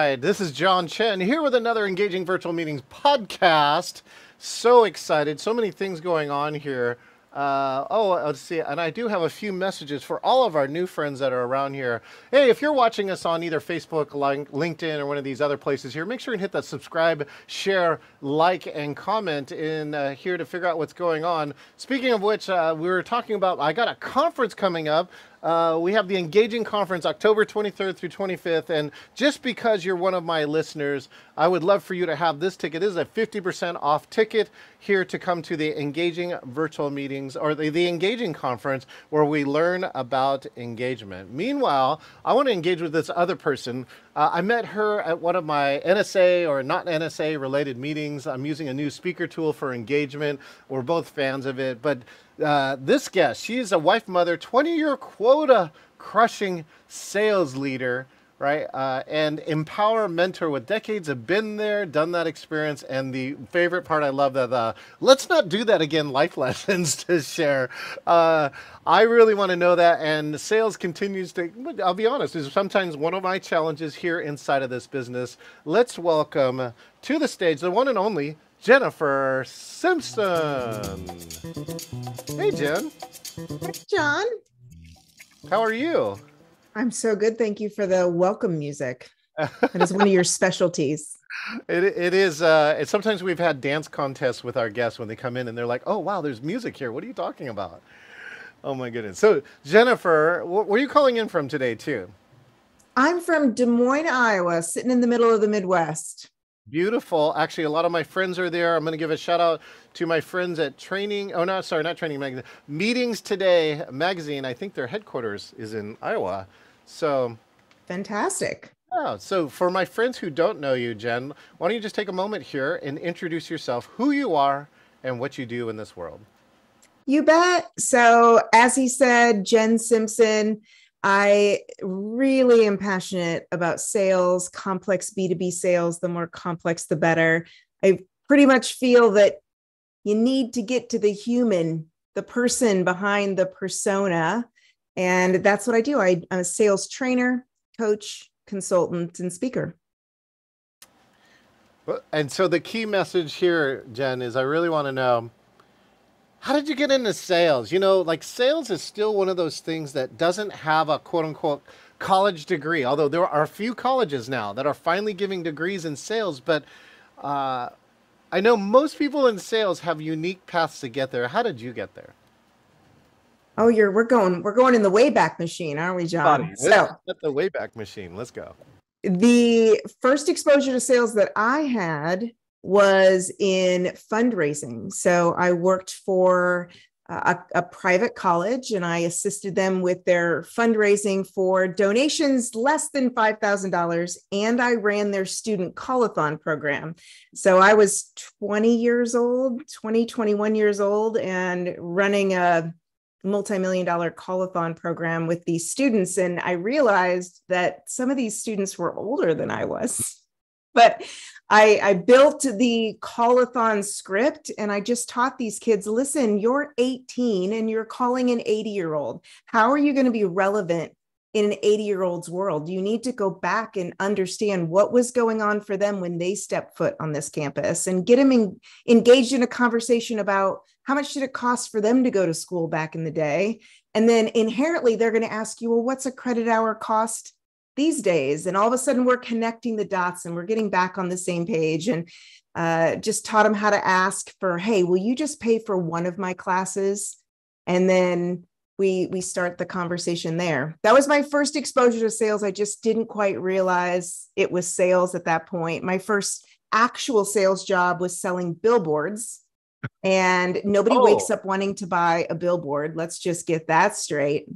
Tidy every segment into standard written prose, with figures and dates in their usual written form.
right. This is John Chen here with another Engaging Virtual Meetings podcast. So excited. So many things going on here. Let's see. And I do have a few messages for all of our new friends that are around here. Hey, if you're watching us on either Facebook, LinkedIn, or one of these other places here, make sure and hit that subscribe, share, like, and comment in here to figure out what's going on. Speaking of which, we were talking about, I got a conference coming up. We have the Engaging Conference October 23rd through 25th, and just because you're one of my listeners, I would love for you to have this ticket. This is a 50% off ticket here to come to the Engaging Virtual Meetings, or the Engaging Conference, where we learn about engagement. Meanwhile, I want to engage with this other person. I met her at one of my NSA or not NSA related meetings. I'm using a new speaker tool for engagement. We're both fans of it, but this guest, she's a wife, mother, 20-year quota crushing sales leader, right? And EmpowerMentor with decades of been there, done that experience. And the favorite part, I love that, let's not do that again, life lessons to share. I really want to know that. And sales continues to, I'll be honest, is sometimes one of my challenges here inside of this business. Let's welcome to the stage the one and only Jennifer Simpson. Hey, Jen. Hey, John. How are you? I'm so good. Thank you for the welcome music. It is one of your specialties. It is. It's sometimes we've had dance contests with our guests when they come in and they're like, oh, wow, there's music here. What are you talking about? Oh, my goodness. So, Jennifer, where are you calling in from today, too? I'm from Des Moines, Iowa, sitting in the middle of the Midwest. Beautiful. Actually, a lot of my friends are there. I'm going to give a shout out to my friends at Training. Oh, no, sorry, not Training Magazine. Meetings Today magazine. I think their headquarters is in Iowa. So fantastic. Yeah. So for my friends who don't know you, Jen, why don't you just take a moment here and introduce yourself, who you are, and what you do in this world? You bet. So as he said, Jen Simpson. I really am passionate about sales, complex B2B sales. The more complex, the better. I pretty much feel that you need to get to the human, the person behind the persona. And that's what I do. I'm a sales trainer, coach, consultant, and speaker. And so the key message here, Jen, is I really want to know, how did you get into sales? You know, like sales is still one of those things that doesn't have a quote unquote college degree, although there are a few colleges now that are finally giving degrees in sales. But I know most people in sales have unique paths to get there. How did you get there? Oh, we're going in the Wayback Machine, aren't we, John? So at the Wayback Machine, let's go. The first exposure to sales that I had was in fundraising. So I worked for a private college and I assisted them with their fundraising for donations less than $5,000. And I ran their student call-a-thon program. So I was 21 years old and running a multi-million-dollar call-a-thon program with these students. And I realized that some of these students were older than I was. But I built the call-a-thon script and I just taught these kids, listen, you're 18 and you're calling an 80-year-old. How are you going to be relevant in an 80-year-old's world? You need to go back and understand what was going on for them when they stepped foot on this campus and get them engaged in a conversation about how much did it cost for them to go to school back in the day? And then inherently, they're going to ask you, well, what's a credit hour cost these days? And all of a sudden we're connecting the dots and we're getting back on the same page, and just taught them how to ask for, hey, will you just pay for one of my classes? And then we start the conversation there. That was my first exposure to sales. I just didn't quite realize it was sales at that point. My first actual sales job was selling billboards, and nobody wakes up wanting to buy a billboard. Let's just get that straight.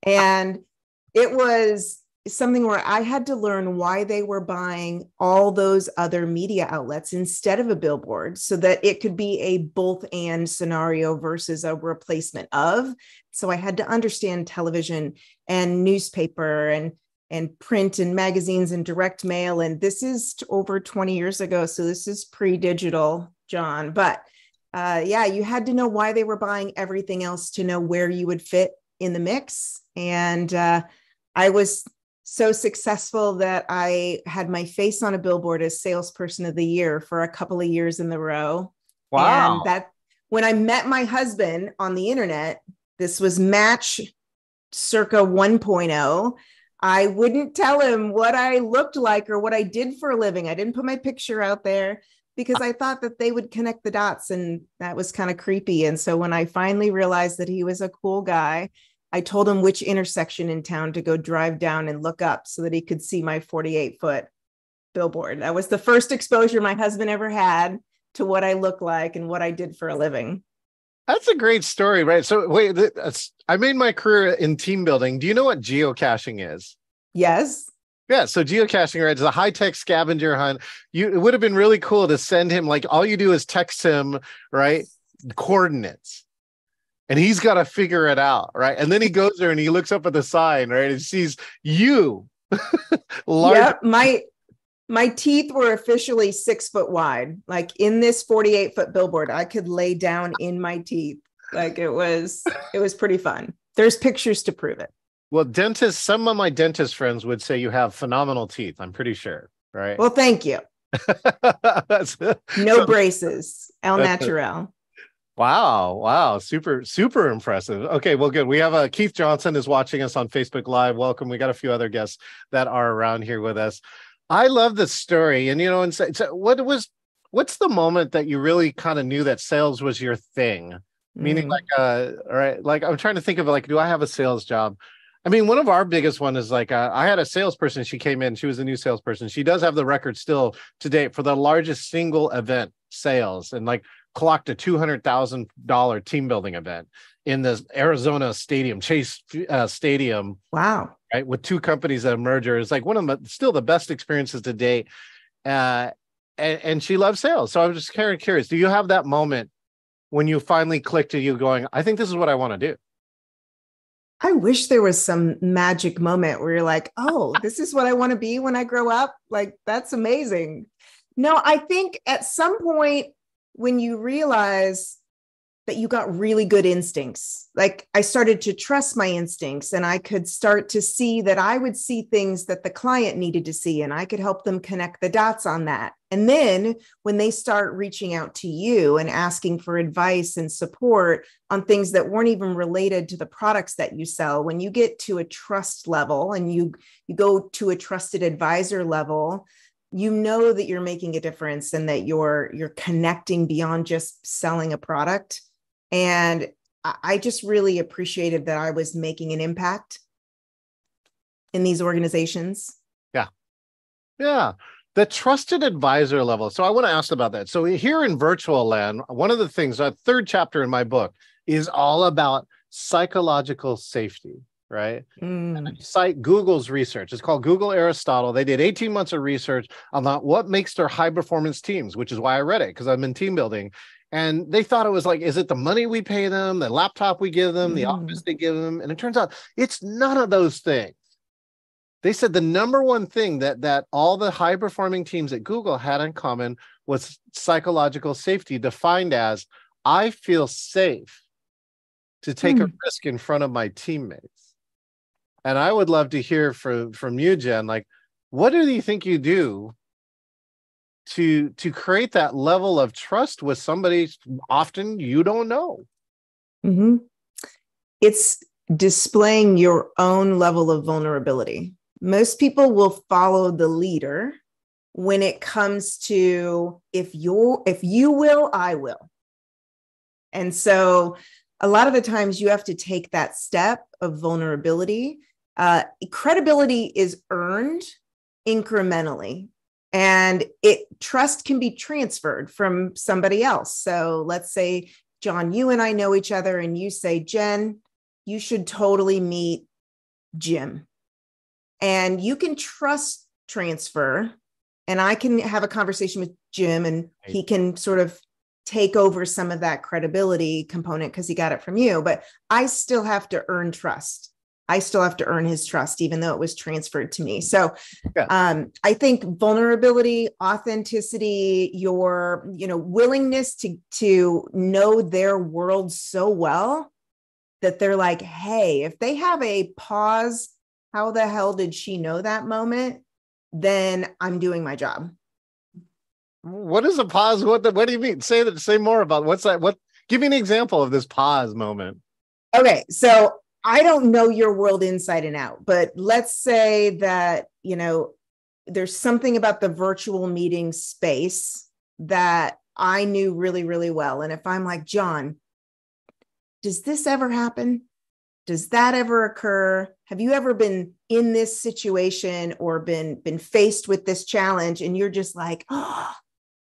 And it was something where I had to learn why they were buying all those other media outlets instead of a billboard, so that it could be a both and scenario versus a replacement of. So I had to understand television and newspaper and print and magazines and direct mail. And this is over 20 years ago. So this is pre-digital, John. But yeah, you had to know why they were buying everything else to know where you would fit in the mix. And I was so successful that I had my face on a billboard as salesperson of the year for a couple of years in a row. And Wow. that when I met my husband on the internet, this was Match circa 1.0. I wouldn't tell him what I looked like or what I did for a living. I didn't put my picture out there because I thought that they would connect the dots, and that was kind of creepy. And so when I finally realized that he was a cool guy, I told him which intersection in town to go drive down and look up so that he could see my 48-foot billboard. That was the first exposure my husband ever had to what I look like and what I did for a living. That's a great story, right? So wait, I made my career in team building. Do you know what geocaching is? Yes. Yeah, so geocaching, right, is a high-tech scavenger hunt. It would have been really cool to send him, like, all you do is text him, right, coordinates, and he's got to figure it out, right? And then he goes there and he looks up at the sign, right, and sees you. Large. Yep. My teeth were officially 6 foot wide. Like in this 48-foot billboard, I could lay down in my teeth. Like it was pretty fun. There's pictures to prove it. Well, some of my dentist friends would say you have phenomenal teeth. I'm pretty sure, right? Well, thank you. No braces, el natural. Wow. Super impressive. Okay, well, good. We have Keith Johnson is watching us on Facebook Live. Welcome. We got a few other guests that are around here with us. I love this story. And, and so what's the moment that you really kind of knew that sales was your thing? Meaning all right, like I'm trying to think of like, do I have a sales job? I mean, one of our biggest one is like, I had a salesperson. She came in, she was a new salesperson. She does have the record still to date for the largest single event sales, and like clocked a $200,000 team building event in the Arizona stadium, Chase Stadium. Wow. Right. With two companies that merger. It's like one of still the best experiences to date. And she loves sales. So I'm just kind of curious, do you have that moment when you finally clicked to you going, I think this is what I want to do? I wish there was some magic moment where you're like, oh, this is what I want to be when I grow up. Like, that's amazing. No, I think at some point when you realize that you got really good instincts, like I started to trust my instincts, and I could start to see that I would see things that the client needed to see, and I could help them connect the dots on that. And then when they start reaching out to you and asking for advice and support on things that weren't even related to the products that you sell, when you get to a trust level and you go to a trusted advisor level, you know that you're making a difference and that you're connecting beyond just selling a product. And I just really appreciated that I was making an impact in these organizations. Yeah. The trusted advisor level. So I want to ask about that. So here in virtual land, one of the things, a third chapter in my book is all about psychological safety, right? And I cite Google's research. It's called Google Aristotle. They did 18 months of research about what makes their high performance teams, which is why I read it, because I'm in team building. And they thought it was like, is it the money we pay them, the laptop we give them, the office they give them? And it turns out it's none of those things. They said the number one thing that all the high performing teams at Google had in common was psychological safety, defined as I feel safe to take a risk in front of my teammates. And I would love to hear from you, Jen, like, what do you think you do to create that level of trust with somebody often you don't know? It's displaying your own level of vulnerability. Most people will follow the leader when it comes to if you will, I will. And so a lot of the times you have to take that step of vulnerability. Credibility is earned incrementally, and trust can be transferred from somebody else. So let's say, John, you and I know each other, and you say, Jen, you should totally meet Jim. And you can trust transfer, and I can have a conversation with Jim, and he can sort of take over some of that credibility component because he got it from you. But I still have to earn trust. I still have to earn his trust, even though it was transferred to me. So I think vulnerability, authenticity, your willingness to know their world so well that they're like, hey, if they have a pause how the hell did she know that moment, then I'm doing my job. What is a pause? What do you mean? Say more about what's that? Give me an example of this pause moment. Okay, so I don't know your world inside and out, but let's say that, there's something about the virtual meeting space that I knew really, really well. And if I'm like, John, does this ever happen? Does that ever occur? Have you ever been in this situation or been faced with this challenge? And you're just like, oh,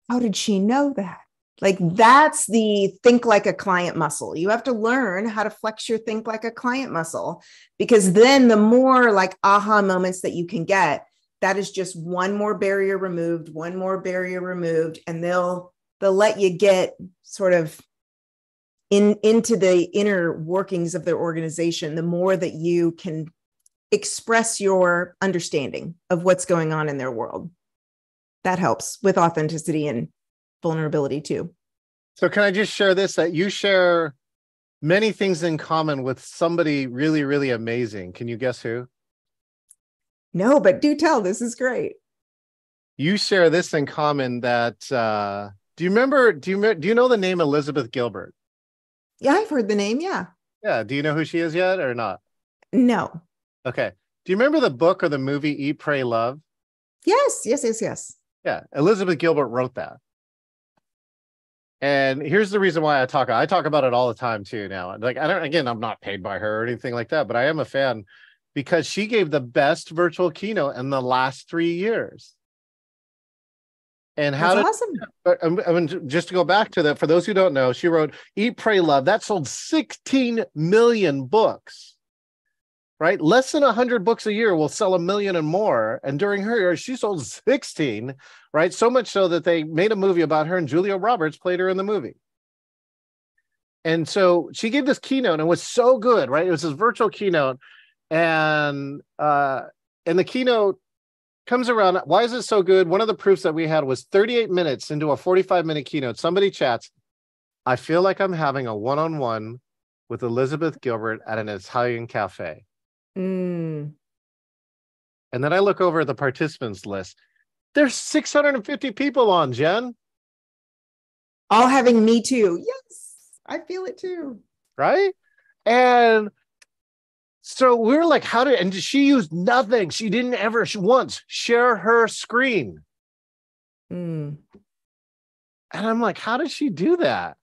how did she know that? Like, that's the think like a client muscle. You have to learn how to flex your think like a client muscle, because then the more like aha moments that you can get, that is just one more barrier removed, and they'll let you get sort of into the inner workings of their organization, the more that you can express your understanding of what's going on in their world. That helps with authenticity and vulnerability too. So can I just share this, that you share many things in common with somebody really, really amazing. Can you guess who? No, but do tell. This is great. You share this in common that, do you know the name Elizabeth Gilbert? Yeah, I've heard the name. Yeah. Yeah. Do you know who she is yet or not? No. Okay. Do you remember the book or the movie Eat, Pray, Love? Yes. Yeah. Elizabeth Gilbert wrote that. And here's the reason why I talk about it all the time too now. Like, I'm not paid by her or anything like that, but I am a fan because she gave the best virtual keynote in the last 3 years. And That's awesome. I mean, just to go back to that, for those who don't know, she wrote Eat, Pray, Love. That sold 16 million books, right? Less than 100 books a year will sell 1 million and more. And during her year, she sold 16, right? So much so that they made a movie about her, and Julia Roberts played her in the movie. And so she gave this keynote and it was so good, right? It was this virtual keynote. And the keynote comes around. Why is it so good? One of the proofs that we had was 38 minutes into a 45-minute keynote. Somebody chats, I feel like I'm having a one-on-one with Elizabeth Gilbert at an Italian cafe. Mm. And then I look over at the participants list. There's 650 people on, Jen. All having me too. Yes, I feel it too. Right? And so we were like, and she used nothing. She didn't ever once share her screen. Mm. And I'm like, how did she do that?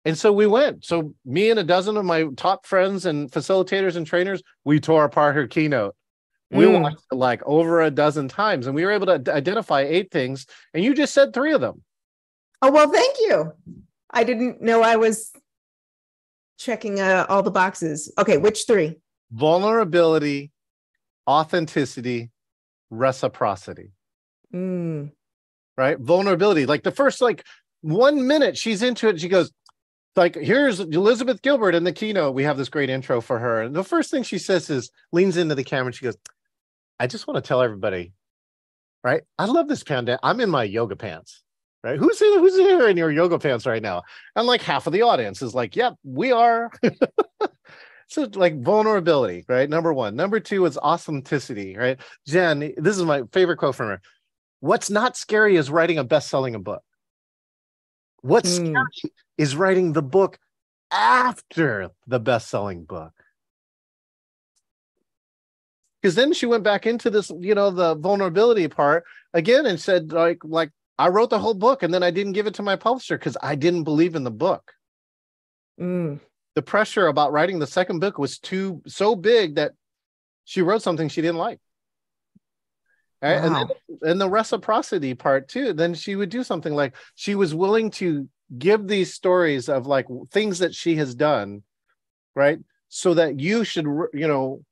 And so we went. So me and a dozen of my top friends and facilitators and trainers, we tore apart her keynote. We watched it like over a dozen times, and we were able to identify 8 things. And you just said 3 of them. Oh, well, thank you. I didn't know I was checking all the boxes. Okay, which 3? Vulnerability, authenticity, reciprocity. Right? Vulnerability. Like the first 1 minute she's into it, she goes, here's Elizabeth Gilbert in the keynote. We have this great intro for her. And the first thing she says leans into the camera and she goes, I just want to tell everybody, right? I love this panda. I'm in my yoga pants, right? Who's here in your yoga pants right now? And like half of the audience is like, yep, we are. So like vulnerability, right? Number 1. Number 2 is authenticity, right? Jen, this is my favorite quote from her. What's not scary is writing a best-selling book. What's scary is writing the book after the best-selling book. Because then she went back into this, the vulnerability part again and said, like I wrote the whole book and then I didn't give it to my publisher because I didn't believe in the book. The pressure about writing the second book was so big that she wrote something she didn't like. Right? Wow. And the reciprocity part too, then she would do something like she was willing to give these stories of like things that she has done, right? So that you should, in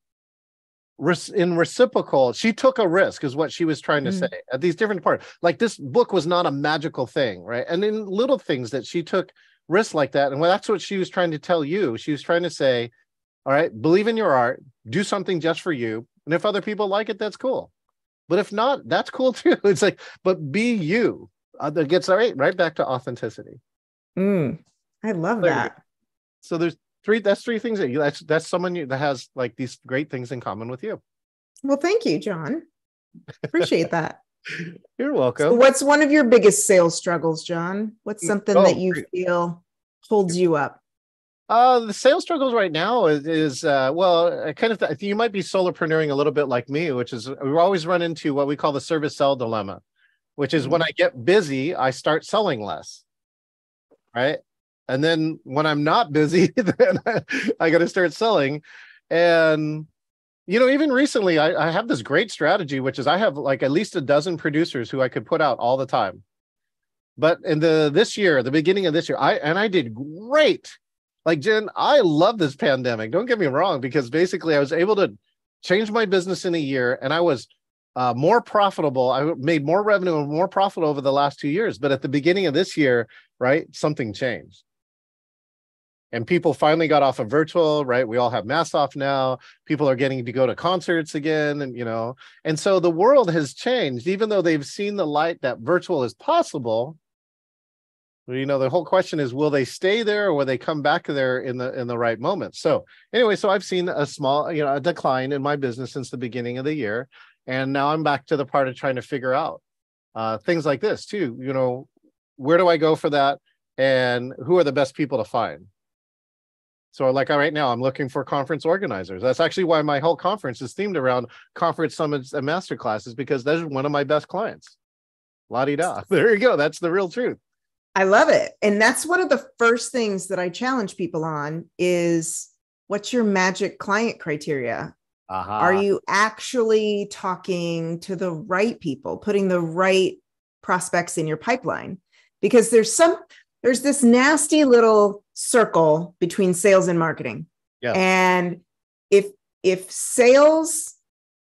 reciprocal, she took a risk is what she was trying to say at these different parts. Like this book was not a magical thing, right? And in little things that she took risks like that. And that's what she was trying to tell you. She was trying to say, all right, believe in your art, do something just for you. And if other people like it, that's cool. But if not, that's cool too. It's like, but be you. That gets right back to authenticity. I love that. So there's That's three things that that's someone that has like these great things in common with you. Well, thank you, John. Appreciate that. You're So welcome. what's one of your biggest sales struggles, John? What's something that you Great. feel holds you up? The sales struggles right now is well, I kind of think you might be solopreneuring a little bit like me, which is we always run into what we call the service sell dilemma, which is when I get busy, I start selling less, right? And then when I'm not busy, then I got to start selling. And even recently, I have this great strategy, which is I have like at least a dozen producers who I could put out all the time. But in the beginning of this year, I did great. Like, Jen, I love this pandemic. Don't get me wrong, because basically I was able to change my business in a year, and I was more profitable. I made more revenue and more profit over the last 2 years. But at the beginning of this year, right, something changed. And people finally got off of virtual, right? We all have masks off now. People are getting to go to concerts again, and so the world has changed. Even though they've seen the light that virtual is possible, the whole question is, will they stay there or will they come back there in the right moment? So anyway, so I've seen a small, a decline in my business since the beginning of the year, and now I'm back to the part of trying to figure out things like this too. Where do I go for that, and who are the best people to find? So like right now, I'm looking for conference organizers. That's actually why my whole conference is themed around conference summits and masterclasses, because that's one of my best clients. La-di-da. There you go. That's the real truth. I love it. And that's one of the first things that I challenge people on is, what's your magic client criteria? Are you actually talking to the right people, putting the right prospects in your pipeline? Because there's this nasty little circle between sales and marketing. Yeah. And if sales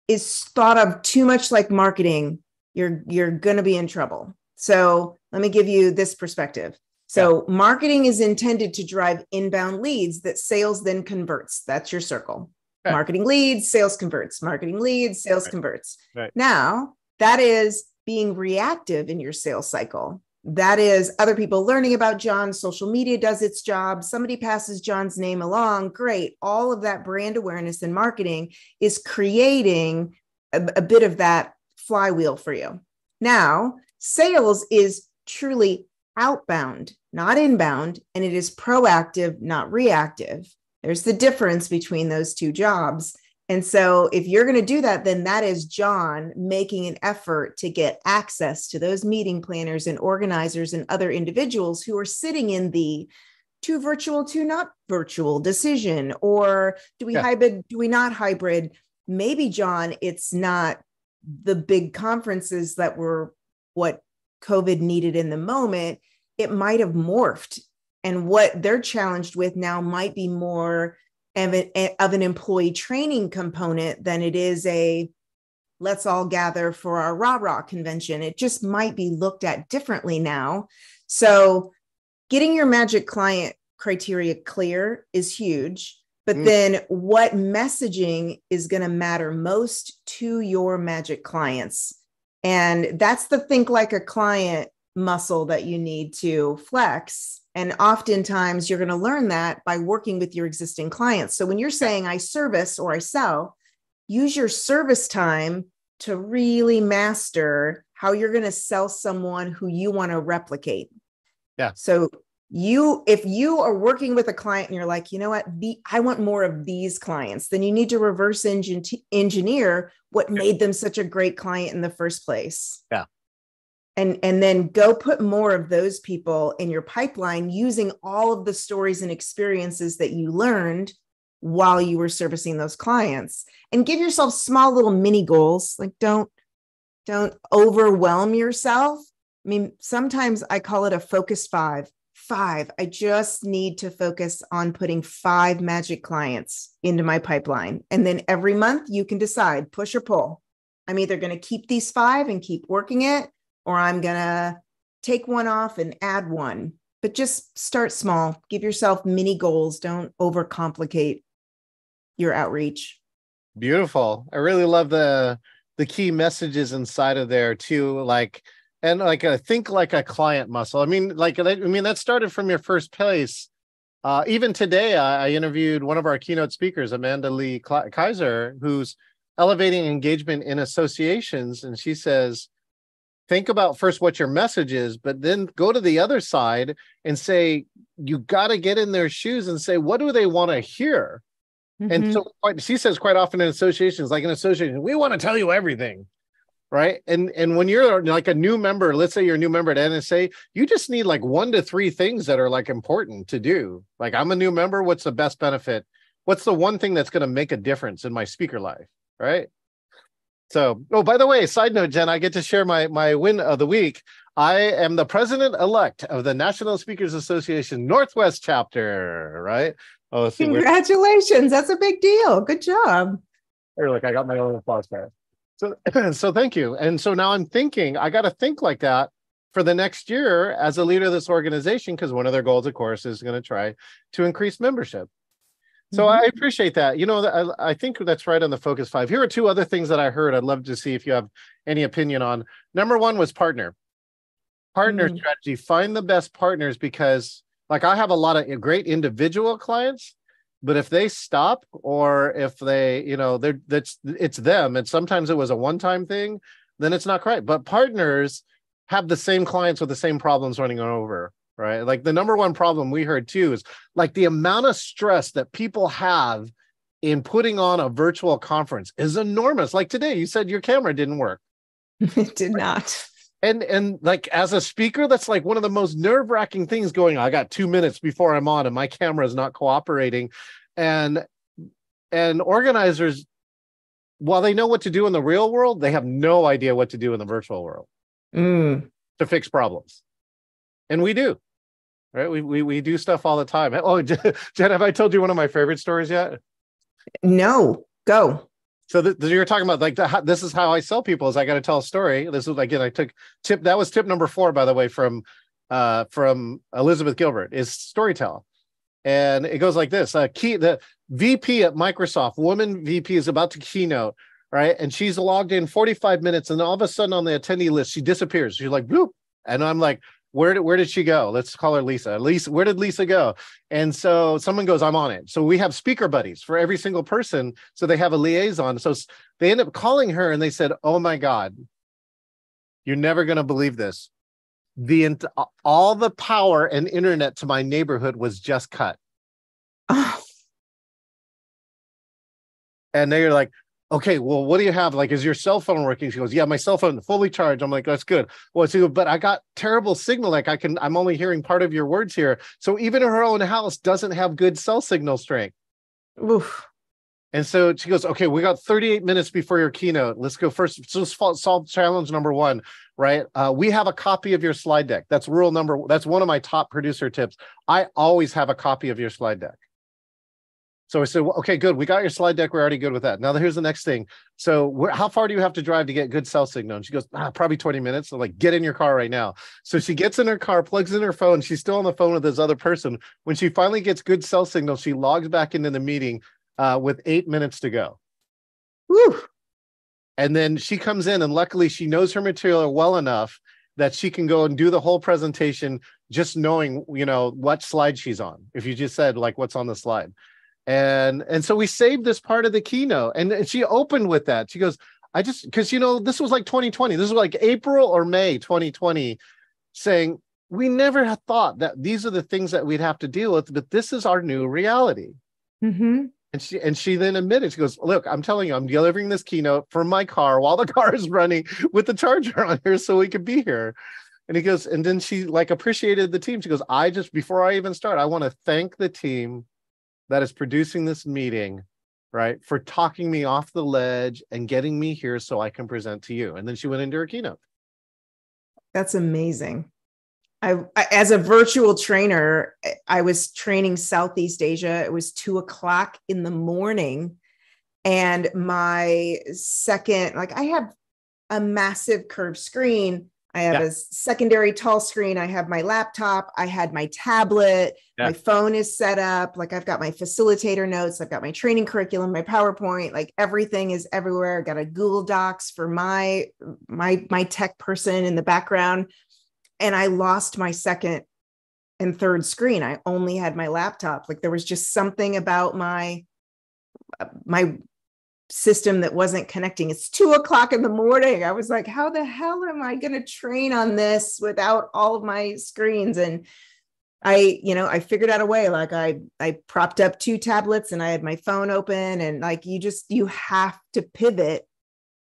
is thought of too much like marketing, you're going to be in trouble. So let me give you this perspective. So marketing is intended to drive inbound leads that sales then converts. That's your circle. Okay. Marketing leads, sales converts. Marketing leads, sales converts. Right. Now, that is being reactive in your sales cycle. That is other people learning about John. Social media does its job. Somebody passes John's name along. Great. All of that brand awareness and marketing is creating a bit of that flywheel for you. Now, sales is truly outbound, not inbound, and it is proactive, not reactive. There's the difference between those two jobs. And so if you're going to do that, then that is John making an effort to get access to those meeting planners and organizers and other individuals who are sitting in the too virtual, too not virtual decision, or do we hybrid, do we not hybrid? Maybe, John, it's not the big conferences that were what COVID needed in the moment. It might have morphed, and what they're challenged with now might be more of an employee training component than it is a let's all gather for our rah-rah convention. It just might be looked at differently now. So getting your magic client criteria clear is huge, but then what messaging is going to matter most to your magic clients? And that's the think like a client muscle that you need to flex. And oftentimes you're going to learn that by working with your existing clients. So when you're saying I service or I sell, use your service time to really master how you're going to sell someone who you want to replicate. Yeah. So if you are working with a client and you're like, you know what, I want more of these clients, then you need to reverse engineer what made them such a great client in the first place. Yeah. And then go put more of those people in your pipeline using all of the stories and experiences that you learned while you were servicing those clients, and give yourself small little mini goals. Like don't overwhelm yourself. I mean, sometimes I call it a focus 5. I just need to focus on putting 5 magic clients into my pipeline. And then every month you can decide, push or pull. I'm either going to keep these 5 and keep working it, or I'm going to take one off and add one. But just start small. Give yourself mini goals. Don't overcomplicate your outreach. Beautiful. I really love the key messages inside of there too. Think like a client muscle. I mean, that started from your first place Even today, I interviewed one of our keynote speakers, Amanda Lee Kaiser, who's elevating engagement in associations. And she says, think about first what your message is, but then go to the other side and say, you got to get in their shoes and say, what do they want to hear? And so she says quite often in associations, like in associations, we want to tell you everything. Right. And when you're like a new member, let's say you're a new member at NSA, you just need like 1 to 3 things that are like important to do. Like, I'm a new member. What's the best benefit? What's the one thing that's going to make a difference in my speaker life? Right. So, oh, by the way, side note, Jen, I get to share my win of the week. I am the president-elect of the National Speakers Association Northwest chapter, right? Oh, let's see. Congratulations. That's a big deal. Good job. Here, look, I got my own applause there. So thank you. And so now I'm thinking, I got to think like that for the next year as a leader of this organization, because one of their goals, of course, is going to try to increase membership. So I appreciate that. You know, I think that's right on the Focus 5. Here are 2 other things that I heard. I'd love to see if you have any opinion on. Number 1 was partner strategy. Find the best partners, because like I have a lot of great individual clients, but if they stop, or if they, you know, it's them, and sometimes it was a one-time thing, then it's not correct. But partners have the same clients with the same problems running over, right? Like the number 1 problem we heard too is like the amount of stress that people have in putting on a virtual conference is enormous. Like today, you said your camera didn't work. It did not. And like as a speaker, that's like one of the most nerve-wracking things going on. I got 2 minutes before I'm on and my camera is not cooperating. And organizers, while they know what to do in the real world, they have no idea what to do in the virtual world to fix problems. And we do, right? We do stuff all the time. Oh, Jen, have I told you one of my favorite stories yet? No, go. So you're talking about like this is how I sell people, is I got to tell a story. This was, again, I took that was tip number 4, by the way, from Elizabeth Gilbert, is storytell. And it goes like this. The VP at Microsoft, woman VP, is about to keynote, right? And she's logged in 45 minutes, and all of a sudden on the attendee list, she disappears. She's like, bloop. And I'm like, where did she go? Let's call her Lisa. Where did Lisa go? And so someone goes, I'm on it. So we have speaker buddies for every single person. So they have a liaison. So they end up calling her and they said, oh my God, you're never going to believe this. All the power and internet to my neighborhood was just cut. Oh. And they're like, okay, well, what do you have? Like, is your cell phone working? She goes, yeah, my cell phone fully charged. I'm like, that's good. Well, but I got terrible signal. Like I'm only hearing part of your words here. So even her own house doesn't have good cell signal strength. Oof. And so she goes, okay, we got 38 minutes before your keynote. Let's go first. So solve challenge number 1, right? We have a copy of your slide deck. That's that's one of my top producer tips. I always have a copy of your slide deck. So I said, well, okay, good. We got your slide deck. We're already good with that. Now, here's the next thing. So how far do you have to drive to get good cell signal? And she goes, probably 20 minutes. So like, get in your car right now. So she gets in her car, plugs in her phone. She's still on the phone with this other person. When she finally gets good cell signal, she logs back into the meeting with 8 minutes to go. Woo. And then she comes in, and luckily she knows her material well enough that she can go and do the whole presentation just knowing, you know, what slide she's on. If you just said like, what's on the slide. And so we saved this part of the keynote, and she opened with that. She goes, because, you know, this was like 2020. This was like April or May 2020, saying we never had thought that these are the things that we'd have to deal with, but this is our new reality. Mm-hmm. And she then admitted, she goes, look, I'm telling you, I'm delivering this keynote from my car while the car is running with the charger on here so we could be here. And he goes, and then she like appreciated the team. She goes, before I even start, I want to thank the team that is producing this meeting, right, for talking me off the ledge and getting me here so I can present to you. And then she went into her keynote. That's amazing. I as a virtual trainer, I was training Southeast Asia. It was 2:00 in the morning. And my second, like I have a massive curved screen. I have a secondary tall screen. I have my laptop. I had my tablet. My phone is set up. Like I've got my facilitator notes. I've got my training curriculum, my PowerPoint, like everything is everywhere. I've got a Google Docs for my tech person in the background. And I lost my second and third screen. I only had my laptop. Like there was just something about my system that wasn't connecting. It's 2:00 in the morning. I was like, how the hell am I going to train on this without all of my screens? And I figured out a way. Like I propped up 2 tablets and I had my phone open, and like, you have to pivot,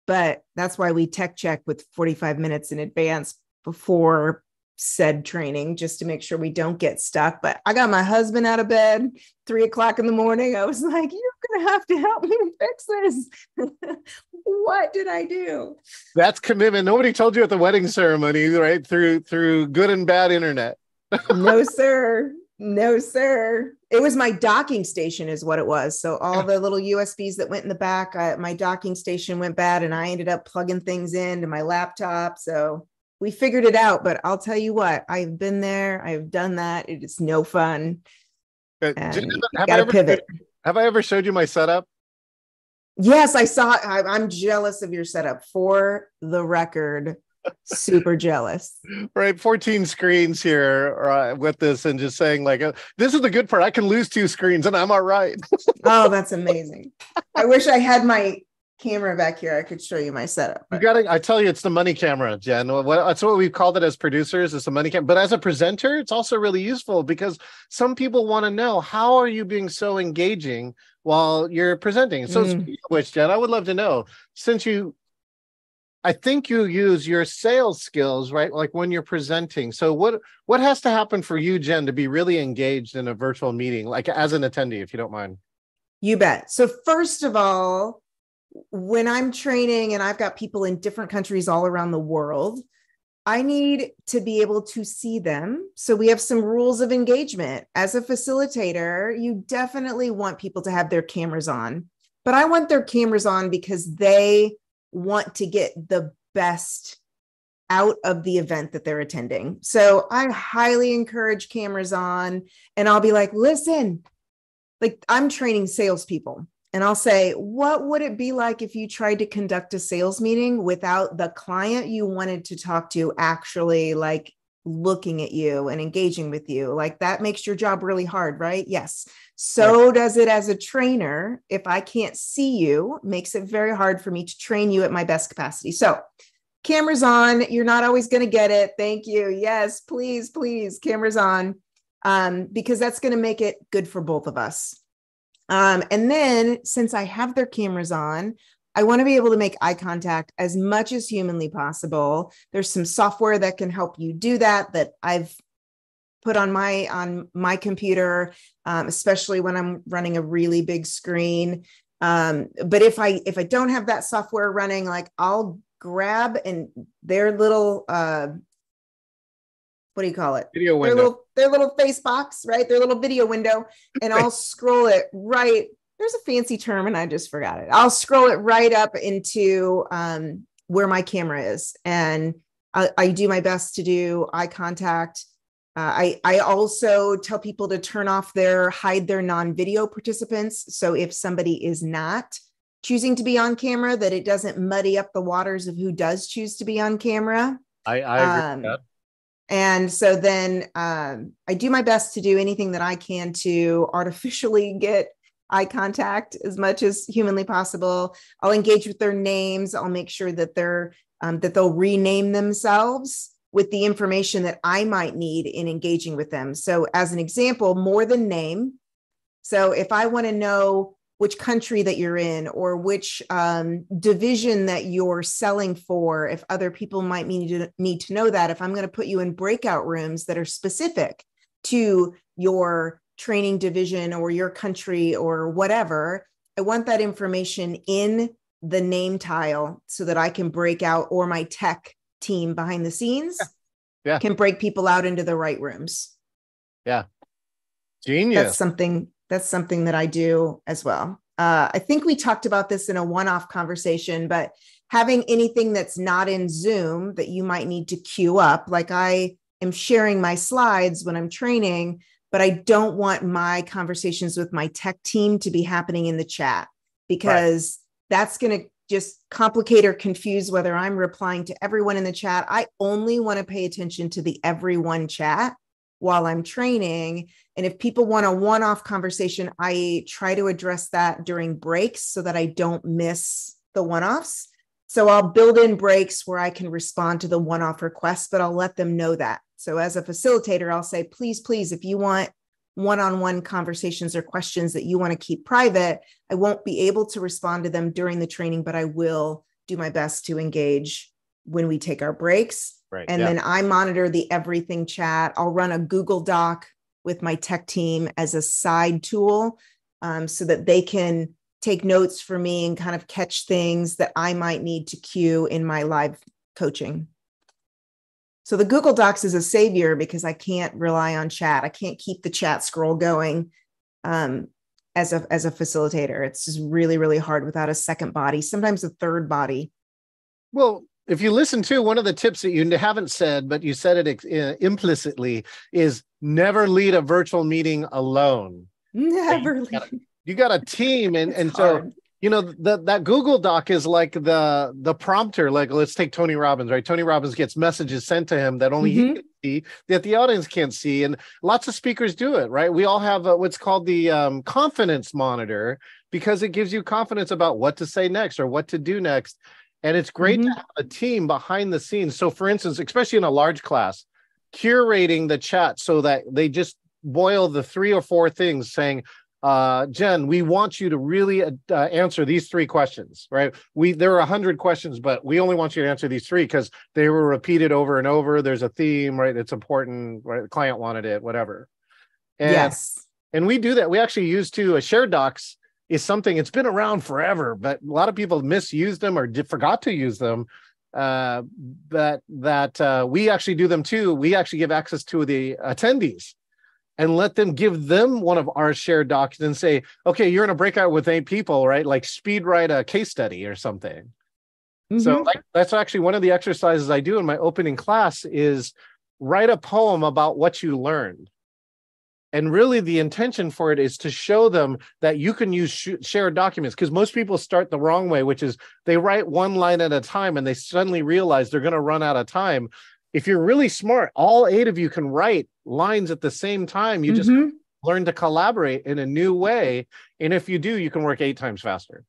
but that's why we tech check with 45 minutes in advance before said training, just to make sure we don't get stuck. But I got my husband out of bed 3:00 in the morning. I was like, you're going to have to help me fix this. What did I do? That's commitment. Nobody told you at the wedding ceremony, right? Through good and bad internet. No, sir. No, sir. It was my docking station is what it was. So all the little USBs that went in the back, my docking station went bad, and I ended up plugging things into my laptop. So we figured it out, but I'll tell you what, I've been there. I've done that. It is no fun. And Have I ever showed you my setup? Yes, I saw it. I'm jealous of your setup, for the record. Super jealous. Right, 14 screens here with this, and just saying like, this is the good part. I can lose 2 screens and I'm all right. Oh, that's amazing. I wish I had my camera back here. I could show you my setup. You gotta, I tell you, it's the money camera, Jen. That's what we've called it as producers. It's the money camera. But as a presenter, it's also really useful, because some people want to know, how are you being so engaging while you're presenting? So speaking of which, Jen, I would love to know, since I think you use your sales skills, right? Like when you're presenting. So what has to happen for you, Jen, to be really engaged in a virtual meeting, like as an attendee, if you don't mind? You bet. So first of all, when I'm training and I've got people in different countries all around the world, I need to be able to see them. So we have some rules of engagement. As a facilitator, you definitely want people to have their cameras on, but I want their cameras on because they want to get the best out of the event that they're attending. So I highly encourage cameras on, and I'll be like, listen, like I'm training salespeople, and I'll say, what would it be like if you tried to conduct a sales meeting without the client you wanted to talk to actually like looking at you and engaging with you? Like that makes your job really hard, right? Yes. So does it as a trainer. If I can't see you, it makes it very hard for me to train you at my best capacity. So cameras on, you're not always going to get it. Thank you. Yes, please, please, cameras on, because that's going to make it good for both of us. And then since I have their cameras on, I want to be able to make eye contact as much as humanly possible. There's some software that can help you do that I've put on my computer, especially when I'm running a really big screen. But if I don't have that software running, like I'll grab and their little what do you call it? Video window. Their little face box, right? Their little video window, and I'll scroll it right. There's a fancy term and I just forgot it. I'll scroll it right up into where my camera is. And I do my best to do eye contact. I also tell people to hide their non-video participants. So if somebody is not choosing to be on camera, that it doesn't muddy up the waters of who does choose to be on camera. I agree with that. And so then I do my best to do anything that I can to artificially get eye contact as much as humanly possible. I'll engage with their names. I'll make sure that they'll rename themselves with the information that I might need in engaging with them. So as an example, more than name. So if I want to know which country that you're in or which division that you're selling for, if other people might need to know that, if I'm going to put you in breakout rooms that are specific to your training division or your country or whatever, I want that information in the name tile so that I can break out, or my tech team behind the scenes can break people out into the right rooms. Yeah. Genius. That's something that I do as well. I think we talked about this in a one-off conversation, but having anything that's not in Zoom that you might need to queue up, like I am sharing my slides when I'm training, but I don't want my conversations with my tech team to be happening in the chat, because that's going to just complicate or confuse whether I'm replying to everyone in the chat. I only want to pay attention to the everyone chat. while I'm training. And if people want a one-off conversation, I try to address that during breaks so that I don't miss the one-offs. So I'll build in breaks where I can respond to the one-off requests, but I'll let them know that. So as a facilitator, I'll say, please, if you want one-on-one conversations or questions that you want to keep private, I won't be able to respond to them during the training, but I will do my best to engage when we take our breaks. Right. And then I monitor the everything chat. I'll run a Google Doc with my tech team as a side tool, so that they can take notes for me and kind of catch things that I might need to cue in my live coaching. So the Google Docs is a savior because I can't rely on chat. I can't keep the chat scroll going as a facilitator. It's just really, really hard without a second body, sometimes a third body. Well, if you listen to one of the tips that you haven't said, but you said it implicitly, is never lead a virtual meeting alone. Never lead. You got a team, and so that Google Doc is like the prompter. Like, let's take Tony Robbins, right? Tony Robbins gets messages sent to him that only he can see, that the audience can't see, and lots of speakers do it, right? We all have what's called the confidence monitor, because it gives you confidence about what to say next or what to do next. And it's great to have a team behind the scenes. So for instance, especially in a large class, curating the chat so that they just boil the 3 or 4 things, saying, Jen, we want you to really answer these 3 questions, right? There are 100 questions, but we only want you to answer these 3 because they were repeated over and over. There's a theme, right? It's important, right? The client wanted it, whatever. And we do that. We actually use a shared docs is something, it's been around forever, but a lot of people misuse them or forgot to use them. But we actually do them too. We actually give access to the attendees and let them give them one of our shared docs and say, okay, you're in a breakout with 8 people, right? Like speed write a case study or something. So that's actually one of the exercises I do in my opening class is write a poem about what you learned. And really the intention for it is to show them that you can use shared documents, because most people start the wrong way, which is they write one line at a time and they suddenly realize they're going to run out of time. If you're really smart, all 8 of you can write lines at the same time. You just learn to collaborate in a new way. And if you do, you can work 8 times faster.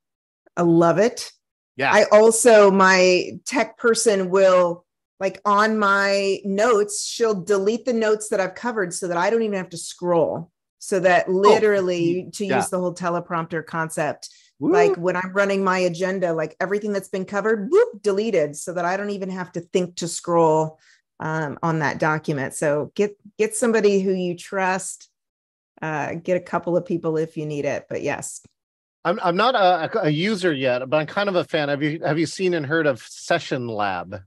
I love it. Yeah. I also, my tech person will, like on my notes, she'll delete the notes that I've covered so that I don't even have to scroll. So that literally use the whole teleprompter concept. Woo. Like when I'm running my agenda, like everything that's been covered, whoop, deleted, so that I don't even have to think to scroll on that document. So get somebody who you trust, get a couple of people if you need it, but yes. I'm not a user yet, but I'm kind of a fan. Have you seen and heard of Session Lab?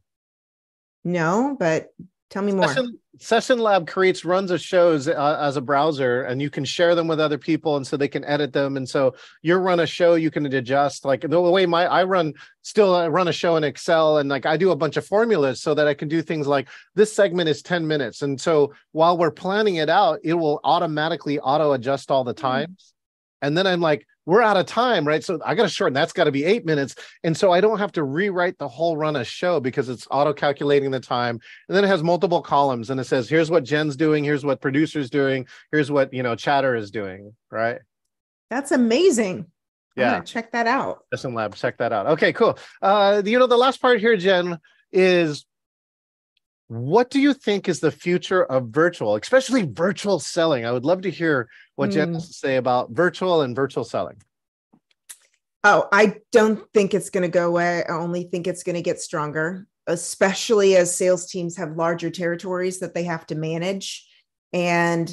No, but tell me more. Session Lab runs of shows as a browser, and you can share them with other people, and so they can edit them. And so you run a show, you can adjust. Like the way I run a show in Excel, and like I do a bunch of formulas so that I can do things like this segment is 10 minutes. And so while we're planning it out, it will automatically auto adjust all the times. And then I'm like, we're out of time, right? So I got to shorten. That's got to be 8 minutes. And so I don't have to rewrite the whole run of show because it's auto calculating the time. And then it has multiple columns and it says, here's what Jen's doing. Here's what producer's doing. Here's what, chatter is doing. Right. That's amazing. Yeah. I'm gonna check that out. Session Lab. Check that out. Okay, cool. The last part here, Jen, is what do you think is the future of virtual, especially virtual selling? I would love to hear what Jen has to say about virtual and virtual selling. Oh, I don't think it's going to go away. I only think it's going to get stronger, especially as sales teams have larger territories that they have to manage. And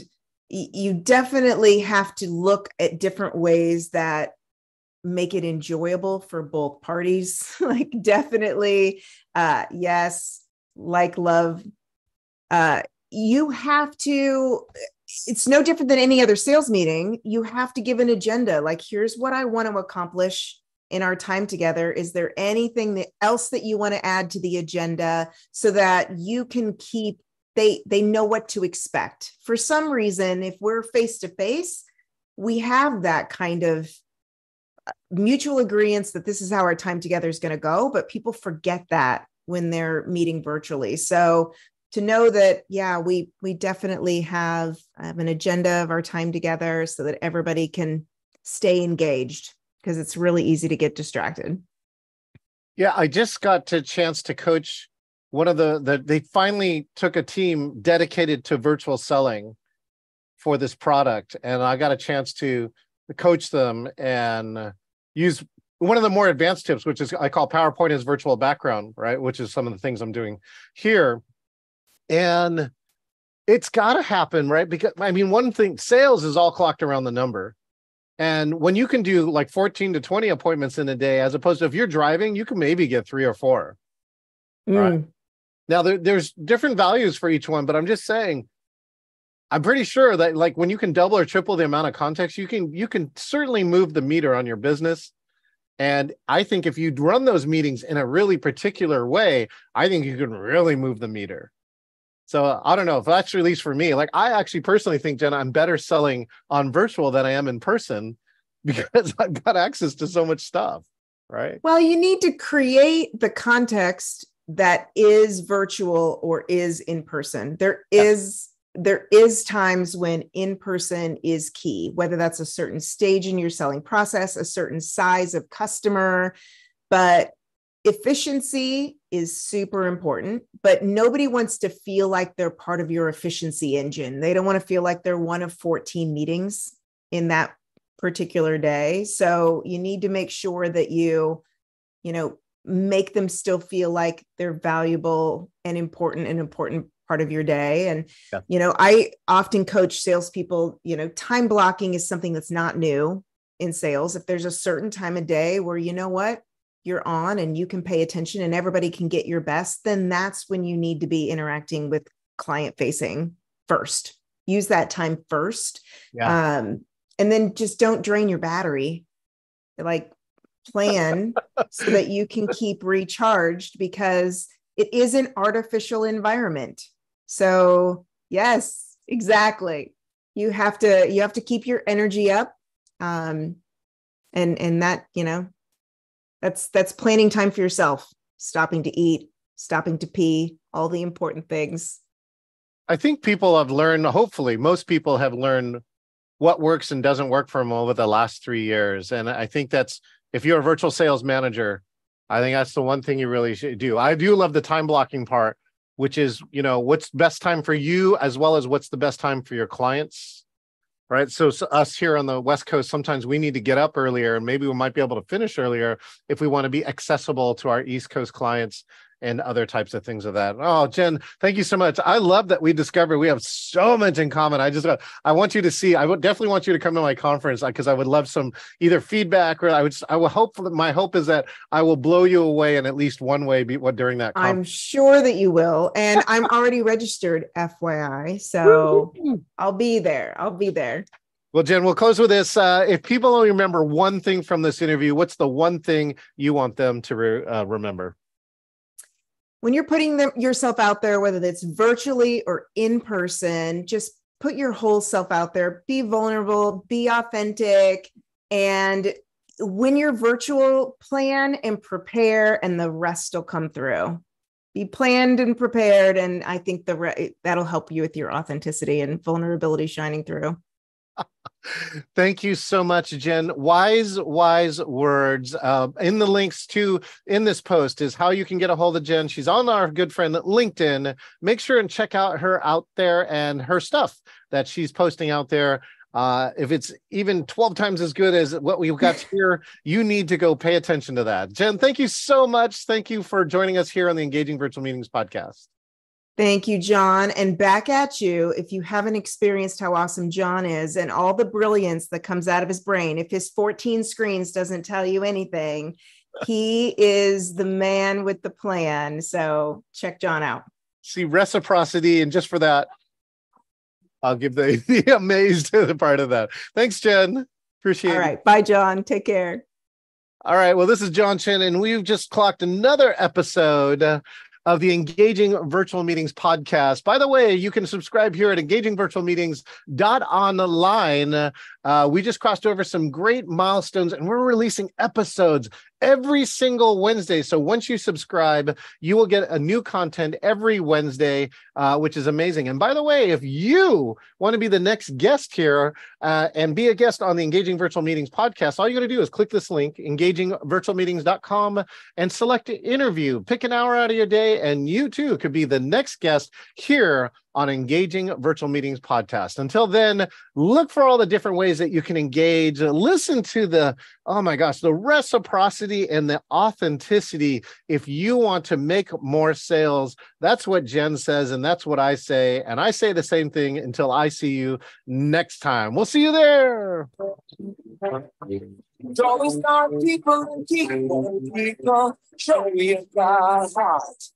you definitely have to look at different ways that make it enjoyable for both parties. Like definitely, yes, like love. You have to, it's no different than any other sales meeting. You have to give an agenda. Like, here's what I want to accomplish in our time together. Is there anything else that you want to add to the agenda so that you can keep, they know what to expect? For some reason, if we're face to face, we have that kind of mutual agreement that this is how our time together is going to go, but people forget that when they're meeting virtually. So to know that, yeah, we definitely have an agenda of our time together so that everybody can stay engaged, because it's really easy to get distracted. Yeah, I just got a chance to coach one of they finally took a team dedicated to virtual selling for this product. And I got a chance to coach them and use one of the more advanced tips, which is I call PowerPoint as virtual background, right? Which is some of the things I'm doing here. And it's got to happen, right? Because I mean, one thing, sales is all clocked around the number. And when you can do like 14 to 20 appointments in a day, as opposed to if you're driving, you can maybe get 3 or 4. Right. Now there's different values for each one, but I'm just saying, I'm pretty sure that like when you can double or triple the amount of contacts, you can certainly move the meter on your business. And I think if you run those meetings in a really particular way, I think you can really move the meter. So I don't know if that's at least for me. Like I actually personally think, Jen, I'm better selling on virtual than I am in person because I've got access to so much stuff, right? Well, you need to create the context that is virtual or is in person. There is times when in person is key, whether that's a certain stage in your selling process, a certain size of customer, but efficiency is super important. But nobody wants to feel like they're part of your efficiency engine. They don't want to feel like they're one of 14 meetings in that particular day. So you need to make sure that you make them still feel like they're valuable and important part of your day. And, I often coach salespeople, time blocking is something that's not new in sales. If there's a certain time of day where, you're on and you can pay attention and everybody can get your best, then that's when you need to be interacting with client facing first. Use that time first. Yeah. And then just don't drain your battery. Like plan so that you can keep recharged, because it is an artificial environment. So yes, exactly. You have to keep your energy up. And that, that's planning time for yourself, stopping to eat, stopping to pee, all the important things. I think people have learned, hopefully most people have learned what works and doesn't work for them over the last 3 years. And I think that's, if you're a virtual sales manager, I think that's the one thing you really should do. I do love the time blocking part, which is, what's best time for you as well as what's the best time for your clients, right? So us here on the West Coast, sometimes we need to get up earlier and maybe we might be able to finish earlier if we want to be accessible to our East Coast clients and other types of things of that. Oh, Jen, thank you so much. I love that we discovered we have so much in common. I want you to see, I would definitely want you to come to my conference because I would love some either feedback or I will hope, my hope is that I will blow you away in at least one way during that conference. I'm sure that you will. And I'm already registered, FYI. So I'll be there. Well, Jen, we'll close with this. If people only remember one thing from this interview, what's the one thing you want them to remember? When you're putting yourself out there, whether it's virtually or in person, just put your whole self out there, be vulnerable, be authentic. And when you're virtual, plan and prepare, and the rest will come through. Be planned and prepared. And I think that'll help you with your authenticity and vulnerability shining through. Thank you so much, Jen. Wise words. In the links in this post is how you can get a hold of Jen. She's on our good friend LinkedIn. Make sure and check out her out there and her stuff that she's posting out there. If it's even 12 times as good as what we've got here, you need to go pay attention to that. Jen, thank you so much. Thank you for joining us here on the Engaging Virtual Meetings podcast. Thank you, John. And back at you, if you haven't experienced how awesome John is and all the brilliance that comes out of his brain, if his 14 screens doesn't tell you anything, he is the man with the plan. So check John out. See, reciprocity. And just for that, I'll give the amazed to the part of that. Thanks, Jen. Appreciate it. All right. Bye, John. Take care. All right. Well, this is John Chen, and we've just clocked another episode of the Engaging Virtual Meetings podcast. By the way, you can subscribe here at engagingvirtualmeetings.online. We just crossed over some great milestones, and we're releasing episodes every single Wednesday. So once you subscribe, you will get a new content every Wednesday, which is amazing. And by the way, if you want to be the next guest here and be a guest on the Engaging Virtual Meetings podcast, all you got to do is click this link, engagingvirtualmeetings.com, and select interview. Pick an hour out of your day, and you too could be the next guest here on Engaging Virtual Meetings podcast. Until then, look for all the different ways that you can engage. Listen to the, oh my gosh, the reciprocity and the authenticity if you want to make more sales. That's what Jen says, and that's what I say. And I say the same thing until I see you next time. We'll see you there. Don't stop people and keep people. Show me your heart.